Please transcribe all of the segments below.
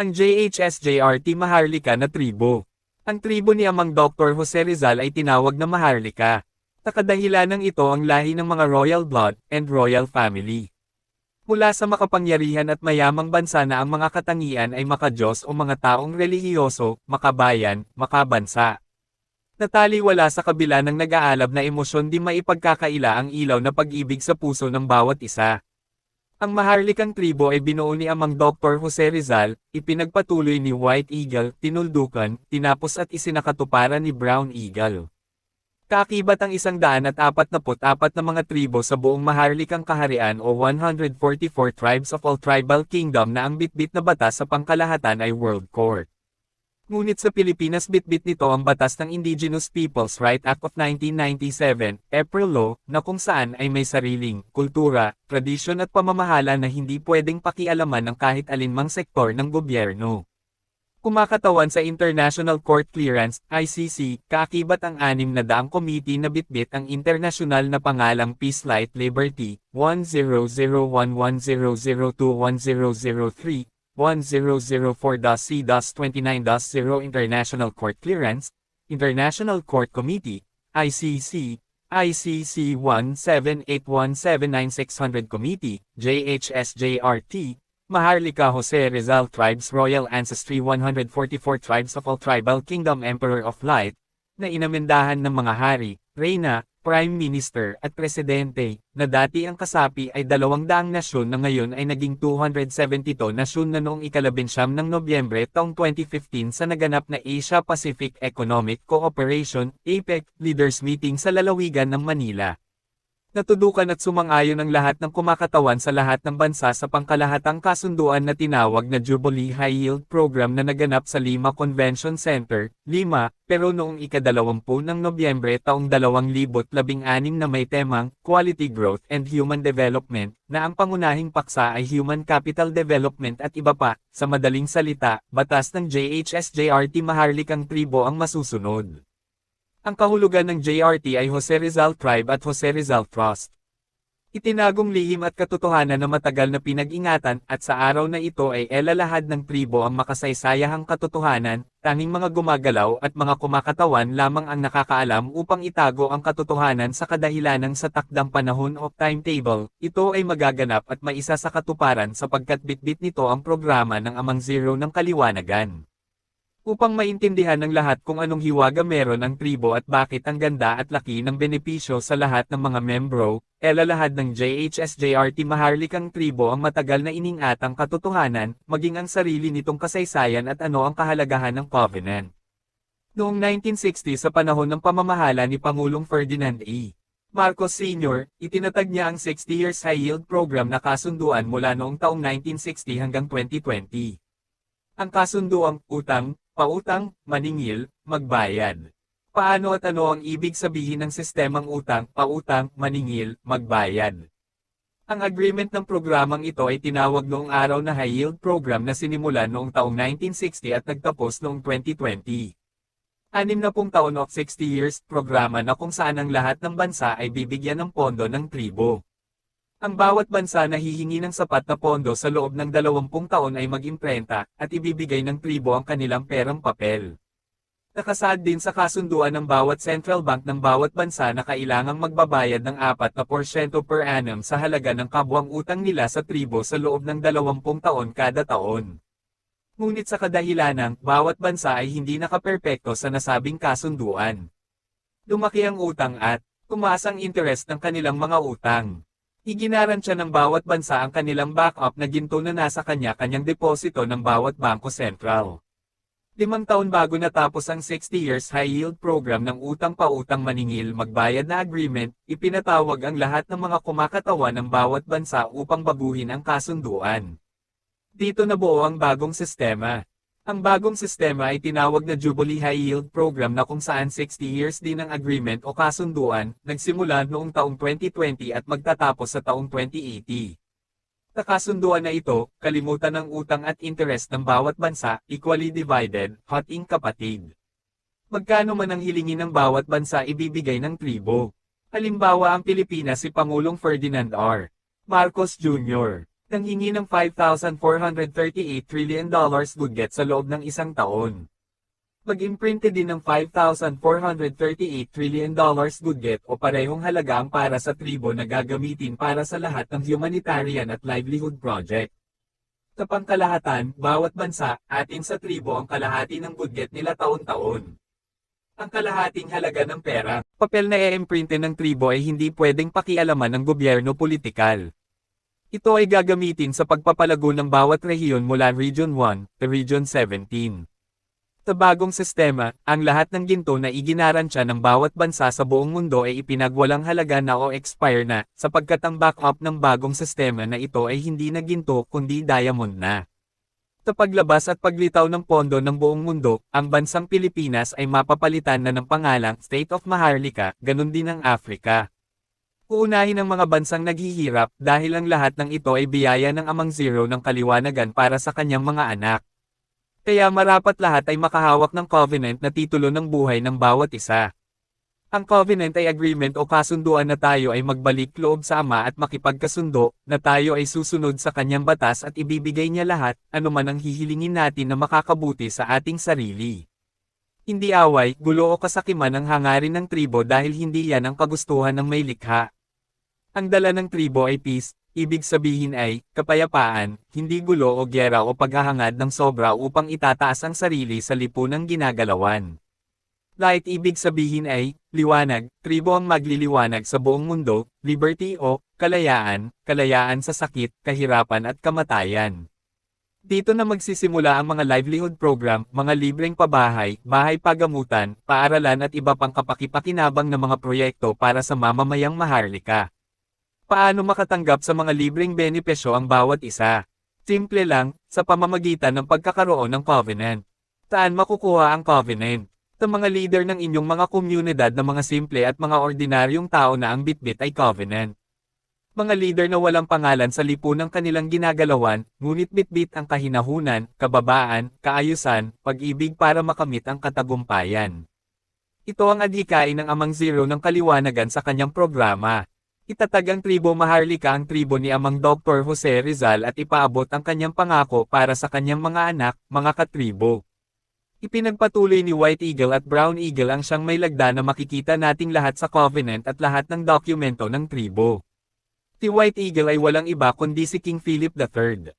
Ang JHS-JRT Maharlika na tribo. Ang tribo ni Amang Dr. Jose Rizal ay tinawag na Maharlika. Nakadahilanang ito ang lahi ng mga royal blood and royal family. Mula sa makapangyarihan at mayamang bansa na ang mga katangian ay makadiyos o mga taong relihiyoso, makabayan, makabansa. Nataliwala sa kabila ng nag-aalab na emosyon di maipagkakaila ang ilaw na pag-ibig sa puso ng bawat isa. Ang Maharlikang tribo ay binuo ni Amang Dr. Jose Rizal, ipinagpatuloy ni White Eagle, tinuldukan, tinapos at isinakatuparan ni Brown Eagle. Kaakibat ang 144 na mga tribo sa buong Maharlikang kaharian o 144 tribes of all tribal kingdom na ang bitbit na batas sa pangkalahatan ay World Court. Ngunit sa Pilipinas bitbit nito ang batas ng Indigenous Peoples' Right Act of 1997, April Law, na kung saan ay may sariling kultura, tradisyon at pamamahala na hindi pwedeng pakialaman ng kahit alinmang sektor ng gobyerno. Kumakatawan sa International Court Clearance, ICC, kaakibat ang 600 committee na bitbit ang internasyonal na pangalang Peace Light Liberty, 100110021003, 1004-C-29-0 International Court Clearance, International Court Committee, ICC, ICC 178179600 Committee, JHS-JRT, Maharlika Jose Rizal Tribes Royal Ancestry 144 Tribes of All Tribal Kingdom Emperor of Light, na inamendahan ng mga hari, reyna, Prime Minister at Presidente, na dati ang kasapi ay 200 nasyon na ngayon ay naging 272 nasyon na noong ika-19 ng Nobyembre taong 2015 sa naganap na Asia-Pacific Economic Cooperation, APEC, Leaders Meeting sa lalawigan ng Manila. Natudukan at sumang-ayon ang lahat ng kumakatawan sa lahat ng bansa sa pangkalahatang kasunduan na tinawag na Jubilee High Yield Program na naganap sa Lima Convention Center, Lima, pero noong ika-20 ng Nobyembre taong 2016 na may temang Quality Growth and Human Development, na ang pangunahing paksa ay Human Capital Development at iba pa, sa madaling salita, batas ng JHS-JRT Maharlikang tribo ang masusunod. Ang kahulugan ng JRT ay Jose Rizal Tribe at Jose Rizal Trust. Itinagong lihim at katotohanan na matagal na pinag-ingatan at sa araw na ito ay elalahad ng tribo ang makasaysayahang katotohanan, tanging mga gumagalaw at mga kumakatawan lamang ang nakakaalam upang itago ang katotohanan sa kadahilanang sa takdang panahon o timetable, ito ay magaganap at maisa sa katuparan sapagkat bitbit nito ang programa ng Amang Zero ng Kaliwanagan. Upang maintindihan ng lahat kung anong hiwaga meron ang tribo at bakit ang ganda at laki ng benepisyo sa lahat ng mga membro, elalahad ng JHS-JRT Maharlikang tribo ang matagal na iningatang katotohanan, maging ang sarili nitong kasaysayan at ano ang kahalagahan ng Covenant. Noong 1960 sa panahon ng pamamahala ni Pangulong Ferdinand A. Marcos Sr., itinatag niya ang 60 Years High Yield Program na kasunduan mula noong taong 1960 hanggang 2020. Ang kasunduang utang, pautang, maningil, magbayad. Paano at ano ang ibig sabihin ng sistemang utang, pautang, maningil, magbayad? Ang agreement ng programang ito ay tinawag noong araw na High Yield Program na sinimulan noong taong 1960 at nagtapos noong 2020. 60 taon o 60 years programa na kung saan ang lahat ng bansa ay bibigyan ng pondo ng tribo. Ang bawat bansa na hihingi ng sapat na pondo sa loob ng 20 taon ay mag-imprenta, at ibibigay ng tribo ang kanilang perang papel. Nakasaad din sa kasunduan ng bawat central bank ng bawat bansa na kailangang magbabayad ng 4% per annum sa halaga ng kabuang utang nila sa tribo sa loob ng 20 taon kada taon. Ngunit sa kadahilanang, bawat bansa ay hindi nakaperpekto sa nasabing kasunduan. Lumaki ang utang at tumaas ang interest ng kanilang mga utang. Iginarantya ng bawat bansa ang kanilang backup na ginto na nasa kanya-kanyang deposito ng bawat bangko sentral. 5 taon bago natapos ang 60 Years High Yield Program ng utang-pautang maningil magbayad na agreement, ipinatawag ang lahat ng mga kumakatawan ng bawat bansa upang baguhin ang kasunduan. Dito nabuo ang bagong sistema. Ang bagong sistema ay tinawag na Jubilee High Yield Program na kung saan 60 years din ang agreement o kasunduan, nagsimula noong taong 2020 at magtatapos sa taong 2080. Sa kasunduan na ito, kalimutan ng utang at interest ng bawat bansa, equally divided, hating kapatid. Magkano man ang hilingin ng bawat bansa ibibigay ng tribo. Halimbawa ang Pilipinas si Pangulong Ferdinand R. Marcos Jr. Nanghingi ng $5,438 trillion budget sa loob ng isang taon. Mag-imprinte din ng $5,438 trillion budget o parehong halaga ang para sa tribo na gagamitin para sa lahat ng humanitarian at livelihood project. Sa pangkalahatan, bawat bansa, atin sa tribo ang kalahati ng budget nila taon-taon. Ang kalahating halaga ng pera, papel na i-imprinte ng tribo ay hindi pwedeng pakialaman ng gobyerno politikal. Ito ay gagamitin sa pagpapalago ng bawat rehiyon mula Region 1 to Region 17. Sa bagong sistema, ang lahat ng ginto na iginaransya ng bawat bansa sa buong mundo ay ipinagwalang halaga na o expire na, sapagkat ang backup ng bagong sistema na ito ay hindi na ginto kundi diamond na. Sa paglabas at paglitaw ng pondo ng buong mundo, ang bansang Pilipinas ay mapapalitan na ng pangalang State of Maharlika, ganun din ang Africa. Uunahin ang mga bansang naghihirap dahil ang lahat ng ito ay biyaya ng Amang Zero ng kaliwanagan para sa kanyang mga anak. Kaya marapat lahat ay makahawak ng covenant na titulo ng buhay ng bawat isa. Ang covenant ay agreement o kasunduan na tayo ay magbalik loob sa Ama at makipagkasundo, na tayo ay susunod sa kanyang batas at ibibigay niya lahat, anuman ang hihilingin natin na makakabuti sa ating sarili. Hindi away, gulo o kasakiman ang hangarin ng tribo dahil hindi yan ang kagustuhan ng may likha. Ang dala ng tribo ay peace. Ibig sabihin ay, kapayapaan, hindi gulo o gyera o paghahangad ng sobra upang itataas ang sarili sa lipunang ginagalawan. Light ibig sabihin ay, liwanag, tribo ang magliliwanag sa buong mundo, liberty o, kalayaan, kalayaan sa sakit, kahirapan at kamatayan. Dito na magsisimula ang mga livelihood program, mga libreng pabahay, bahay pagamutan, paaralan at iba pang kapakipakinabang na mga proyekto para sa mamamayang Maharlika. Paano makatanggap sa mga libreng benepisyo ang bawat isa? Simple lang, sa pamamagitan ng pagkakaroon ng covenant. Saan makukuha ang covenant? Sa mga leader ng inyong mga komunidad na mga simple at mga ordinaryong tao na ang bitbit ay covenant. Mga leader na walang pangalan sa lipunang kanilang ginagalawan, ngunit bitbit ang kahinahunan, kababaan, kaayusan, pag-ibig para makamit ang katagumpayan. Ito ang adhikain ng Amang Zero ng kaliwanagan sa kanyang programa. Itatag ang tribo Maharlika ang tribo ni Amang Dr. Jose Rizal at ipaabot ang kanyang pangako para sa kanyang mga anak, mga katribo. Ipinagpatuloy ni White Eagle at Brown Eagle ang siyang may lagda na makikita nating lahat sa covenant at lahat ng dokumento ng tribo. Si White Eagle ay walang iba kundi si King Philip III.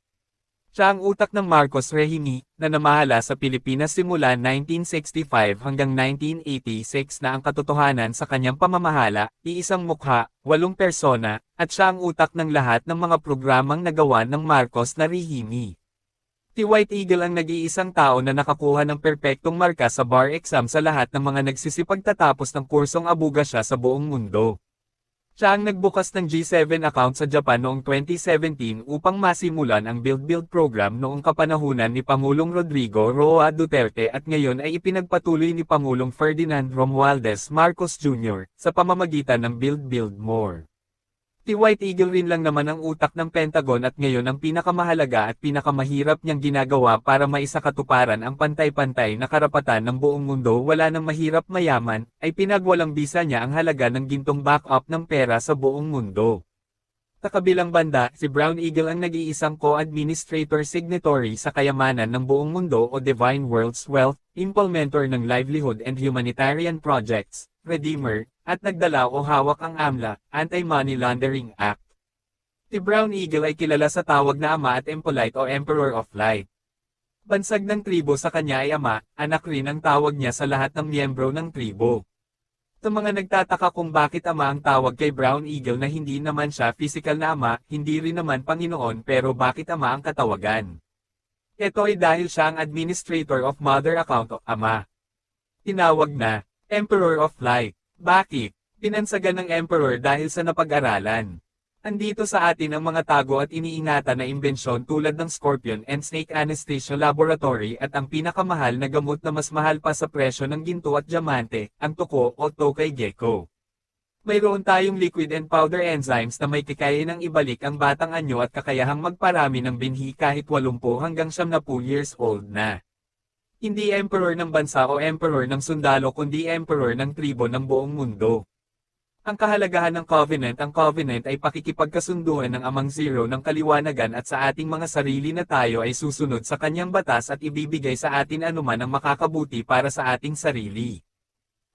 Siya ang utak ng Marcos Regime, na namahala sa Pilipinas simula 1965 hanggang 1986 na ang katotohanan sa kanyang pamamahala, iisang mukha, 8 persona, at siya ang utak ng lahat ng mga programang nagawa ng Marcos na Regime. Si White Eagle ang nag-iisang tao na nakakuha ng perpektong marka sa bar exam sa lahat ng mga nagsisipagtatapos ng kursong abugasya sa buong mundo. Siya ang nagbukas ng G7 account sa Japan noong 2017 upang masimulan ang Build program noong kapanahunan ni Pangulong Rodrigo Roa Duterte at ngayon ay ipinagpatuloy ni Pangulong Ferdinand Romualdez Marcos Jr. sa pamamagitan ng Build More. Si White Eagle rin lang naman ang utak ng Pentagon at ngayon ang pinakamahalaga at pinakamahirap niyang ginagawa para maisakatuparan ang pantay-pantay na karapatan ng buong mundo wala nang mahirap mayaman, ay pinagwalang bisa niya ang halaga ng gintong backup ng pera sa buong mundo. Sa kabilang banda, si Brown Eagle ang nag-iisang co-administrator signatory sa kayamanan ng buong mundo o Divine World's Wealth, implementer ng livelihood and humanitarian projects, Redeemer, at nagdala o hawak ang AMLA, Anti-Money Laundering Act. Si Brown Eagle ay kilala sa tawag na Ama at Impolite o Emperor of Light. Bansag ng tribo sa kanya ay ama, anak rin ang tawag niya sa lahat ng miyembro ng tribo. Sa mga nagtataka kung bakit ama ang tawag kay Brown Eagle na hindi naman siya physical na ama, hindi rin naman Panginoon pero bakit ama ang katawagan? Ito ay dahil siya ang administrator of mother account o ama. Tinawag na, Emperor of Light. Bakit? Pinansagan ng Emperor dahil sa napag-aralan. Andito sa atin ang mga tago at iniingatan na imbensyon tulad ng Scorpion and Snake Anesthesia Laboratory at ang pinakamahal na gamot na mas mahal pa sa presyo ng ginto at diamante, ang tuko o Tokay Gecko. Mayroon tayong liquid and powder enzymes na may kikaya ng ibalik ang batang anyo at kakayahang magparami ng binhi kahit 80 hanggang 90 years old na. Hindi emperor ng bansa o emperor ng sundalo kundi emperor ng tribo ng buong mundo. Ang kahalagahan ng covenant. Ang covenant ay pakikipagkasunduan ng Amang Zero ng kaliwanagan at sa ating mga sarili na tayo ay susunod sa kanyang batas at ibibigay sa atin anuman ang makakabuti para sa ating sarili.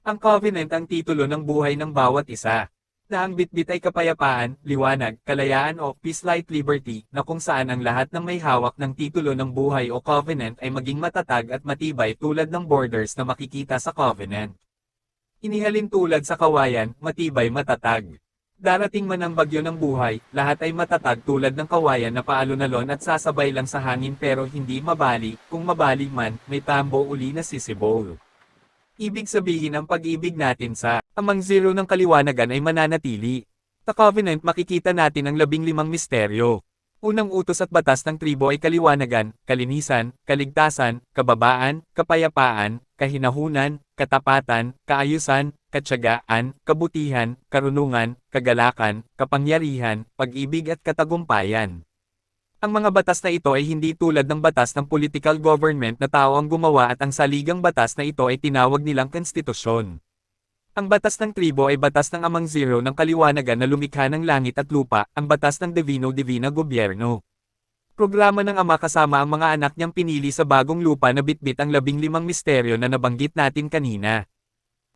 Ang covenant ang titulo ng buhay ng bawat isa. Na ang bitbit ay kapayapaan, liwanag, kalayaan o peace, light, liberty, na kung saan ang lahat ng may hawak ng titulo ng buhay o covenant ay maging matatag at matibay tulad ng borders na makikita sa covenant. Inihalin tulad sa kawayan, matibay, matatag. Darating man ang bagyo ng buhay, lahat ay matatag tulad ng kawayan na paalon-alon at sasabay lang sa hangin pero hindi mabali, kung mabali man, may tambo uli na sisibol. Ibig sabihin ang pag-ibig natin sa Amang Zero ng kaliwanagan ay mananatili. Sa covenant makikita natin ang 15 misteryo. Unang utos at batas ng tribo ay kaliwanagan, kalinisan, kaligtasan, kababaan, kapayapaan, kahinahunan, katapatan, kaayusan, katsagaan, kabutihan, karunungan, kagalakan, kapangyarihan, pag-ibig at katagumpayan. Ang mga batas na ito ay hindi tulad ng batas ng political government na tao ang gumawa at ang saligang batas na ito ay tinawag nilang konstitusyon. Ang batas ng tribo ay batas ng Amang Zero ng kaliwanagan na lumikha ng langit at lupa, ang batas ng Divino-Divina Gobyerno. Programa ng Ama kasama ang mga anak niyang pinili sa bagong lupa na bitbit ang 15 misteryo na nabanggit natin kanina.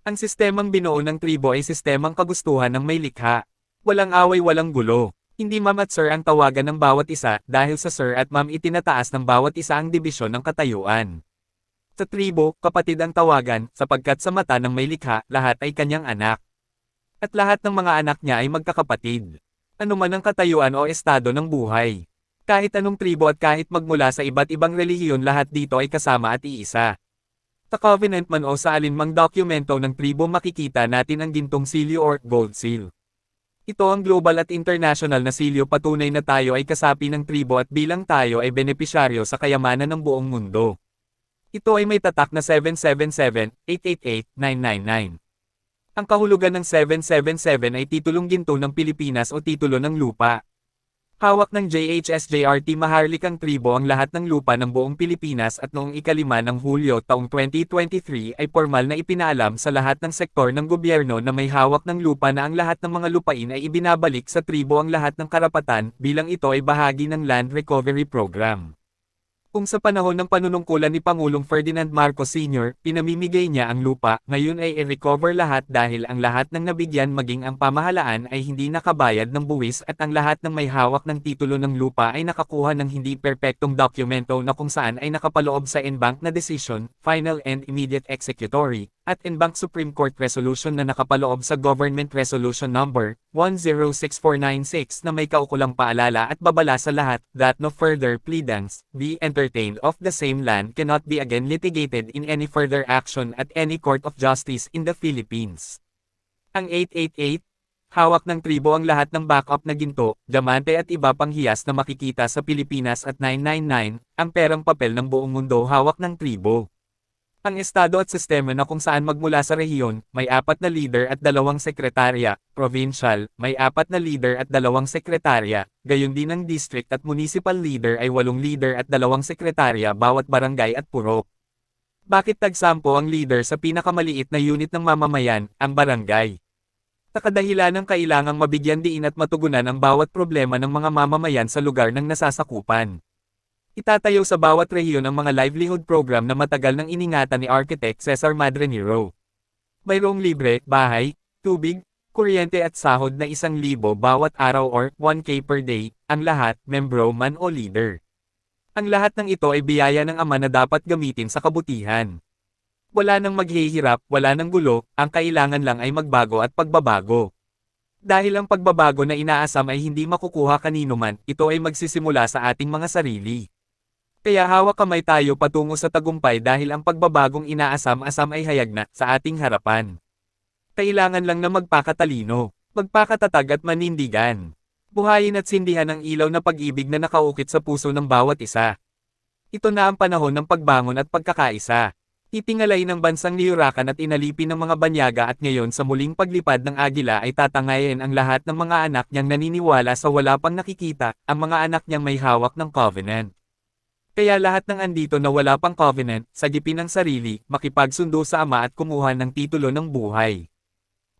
Ang sistemang binuo ng tribo ay sistemang kagustuhan ng may likha. Walang away, walang gulo. Hindi ma'am at sir ang tawagan ng bawat isa dahil sa sir at ma'am itinataas ng bawat isa ang dibisyon ng katayuan. Sa tribo, kapatid ang tawagan, sapagkat sa mata ng may likha, lahat ay kanyang anak. At lahat ng mga anak niya ay magkakapatid. Ano man ang katayuan o estado ng buhay. Kahit anong tribo at kahit magmula sa iba't ibang relihiyon lahat dito ay kasama at iisa. Sa covenant man o sa alinmang dokumento ng tribo makikita natin ang gintong silyo or gold seal. Ito ang global at international na silyo patunay na tayo ay kasapi ng tribo at bilang tayo ay benepisyaryo sa kayamanan ng buong mundo. Ito ay may tatak na 777-888-999. Ang kahulugan ng 777 ay titulong ginto ng Pilipinas o titulo ng lupa. Hawak ng JHSJRT Maharlikang Tribo ang lahat ng lupa ng buong Pilipinas at noong 5 ng Hulyo taong 2023 ay formal na ipinaalam sa lahat ng sektor ng gobyerno na may hawak ng lupa na ang lahat ng mga lupain ay ibinabalik sa tribo ang lahat ng karapatan bilang ito ay bahagi ng Land Recovery Program. Kung sa panahon ng panunungkulan ni Pangulong Ferdinand Marcos Sr., pinamimigay niya ang lupa, ngayon ay i-recover lahat dahil ang lahat ng nabigyan maging ang pamahalaan ay hindi nakabayad ng buwis at ang lahat ng may hawak ng titulo ng lupa ay nakakuha ng hindi perpektong dokumento na kung saan ay nakapaloob sa en-banc na decision, final and immediate executory, at en-banc Supreme Court Resolution na nakapaloob sa Government Resolution Number 106496 na may kaukulang paalala at babala sa lahat that no further pleadings be entertained of the same land cannot be again litigated in any further action at any court of justice in the Philippines. Ang 888, hawak ng tribo ang lahat ng backup na ginto, diamante at iba pang hiyas na makikita sa Pilipinas at 999, ang perang papel ng buong mundo hawak ng tribo. Ang estado at sistema na kung saan magmula sa rehiyon, may 4 na leader at 2 sekretarya, provincial, may 4 na leader at 2 sekretarya, gayon din ang district at municipal leader ay 8 leader at 2 sekretarya bawat barangay at purok. Bakit tag-10 ang leader sa pinakamaliit na unit ng mamamayan, ang barangay? Sa kadahilan ng kailangang mabigyan diin at matugunan ang bawat problema ng mga mamamayan sa lugar ng nasasakupan. Itatayo sa bawat rehiyon ang mga livelihood program na matagal nang iningatan ni Architect Cesar Madrenero. Mayroong libre, bahay, tubig, kuryente at sahod na 1,000 bawat araw or 1K per day, ang lahat, membro man o leader. Ang lahat ng ito ay biyaya ng Ama na dapat gamitin sa kabutihan. Wala nang maghihirap, wala nang gulo, ang kailangan lang ay magbago at pagbabago. Dahil ang pagbabago na inaasam ay hindi makukuha kanino man, ito ay magsisimula sa ating mga sarili. Kaya hawak kamay tayo patungo sa tagumpay dahil ang pagbabagong inaasam-asam ay hayag na sa ating harapan. Kailangan lang na magpakatalino, magpakatatag at manindigan. Buhayin at sindihan ang ilaw na pag-ibig na nakaukit sa puso ng bawat isa. Ito na ang panahon ng pagbangon at pagkakaisa. Titingalain ng bansang niyurakan at inalipin ng mga banyaga at ngayon sa muling paglipad ng agila ay tatangayin ang lahat ng mga anak niyang naniniwala sa wala pang nakikita, ang mga anak niyang may hawak ng covenant. Kaya lahat ng andito na wala pang covenant, sagipin ang sarili, makipagsundo sa Ama at kumuha ng titulo ng buhay.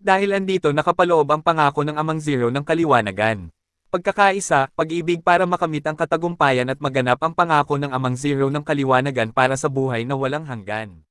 Dahil andito nakapaloob ang pangako ng Amang Zero ng kaliwanagan. Pagkakaisa, pag-ibig para makamit ang katagumpayan at maganap ang pangako ng Amang Zero ng kaliwanagan para sa buhay na walang hanggan.